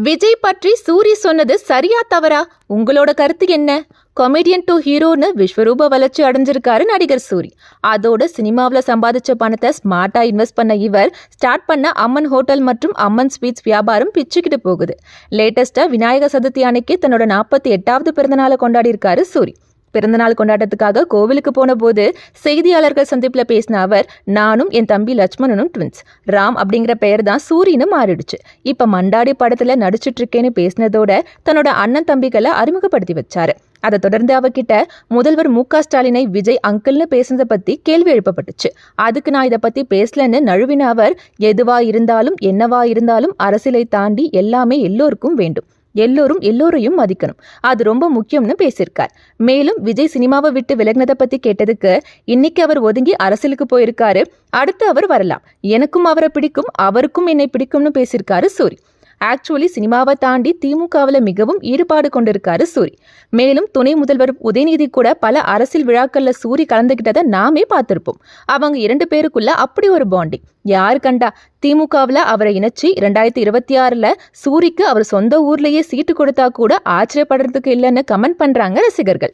விஜய் பற்றி சூரி சொன்னது சரியா தவறா? உங்களோட கருத்து என்ன? கொமெடியன் டு ஹீரோன்னு விஸ்வரூப வளர்ச்சி அடைஞ்சிருக்காரு நடிகர் சூரி. அதோட சினிமாவில் சம்பாதிச்ச பணத்தை ஸ்மார்ட்டா இன்வெஸ்ட் பண்ண இவர் ஸ்டார்ட் பண்ண அம்மன் ஹோட்டல் மற்றும் அம்மன் ஸ்வீட்ஸ் வியாபாரம் பிச்சுக்கிட்டு போகுது. லேட்டஸ்டா விநாயகர் சதுர்த்தி அன்னைக்கு தன்னோட 48வது பிறந்தநாளை கொண்டாடி இருக்காரு சூரி. பிறந்தநாள் கொண்டாட்டத்துக்காக கோவிலுக்கு போன போது செய்தியாளர்கள் சந்திப்புல பேசின அவர், நானும் என் தம்பி லட்சுமணனும் ட்வின்ஸ். ராம் அப்படிங்கிற பெயர் தான் சூரின்னு மாறிடுச்சு. இப்ப மண்டாடி படத்துல நடிச்சிட்டு இருக்கேன்னு பேசினதோட தன்னோட அண்ணன் தம்பிகளை அறிமுகப்படுத்தி வச்சாரு. அதை தொடர்ந்து அவகிட்ட முதல்வர் மு.க. ஸ்டாலினை விஜய் அங்கிள்னு பேசுனதை பத்தி கேள்வி எழுப்பப்பட்டுச்சு. அதுக்கு நான் இதை பத்தி பேசலன்னு நழுவின அவர், எதுவா இருந்தாலும் என்னவா இருந்தாலும் அரசியலை தாண்டி எல்லாமே எல்லோருக்கும் வேண்டும், எல்லோரும் எல்லோரையும் மதிக்கணும், அது ரொம்ப முக்கியம்னு பேசியிருக்கார். மேலும் விஜய் சினிமாவை விட்டு விலகினதை பத்தி கேட்டதுக்கு, இன்னைக்கு அவர் ஒதுங்கி அரசியலுக்கு போயிருக்காரு, அடுத்து அவர் வரலாம், எனக்கும் அவரை பிடிக்கும், அவருக்கும் என்னை பிடிக்கும்னு பேசியிருக்காரு சூரி. ஆக்சுவலி சினிமாவை தாண்டி திமுகவில் மிகவும் ஈடுபாடு கொண்டிருக்காரு சூரி. மேலும் துணை முதல்வர் உதயநிதி கூட பல அரசியல் விழாக்கள்ல சூரி கலந்துகிட்டதை நாமே பார்த்திருப்போம். அவங்க 2 பேருக்குள்ள அப்படி ஒரு பாண்டிங். யாரு கண்டா திமுகவில் அவரை இணைச்சி 2026ல் சூரிக்கு அவர் சொந்த ஊர்லயே சீட்டு கொடுத்தா கூட ஆச்சரியப்படுறதுக்கு இல்லைன்னு கமெண்ட் பண்றாங்க ரசிகர்கள்.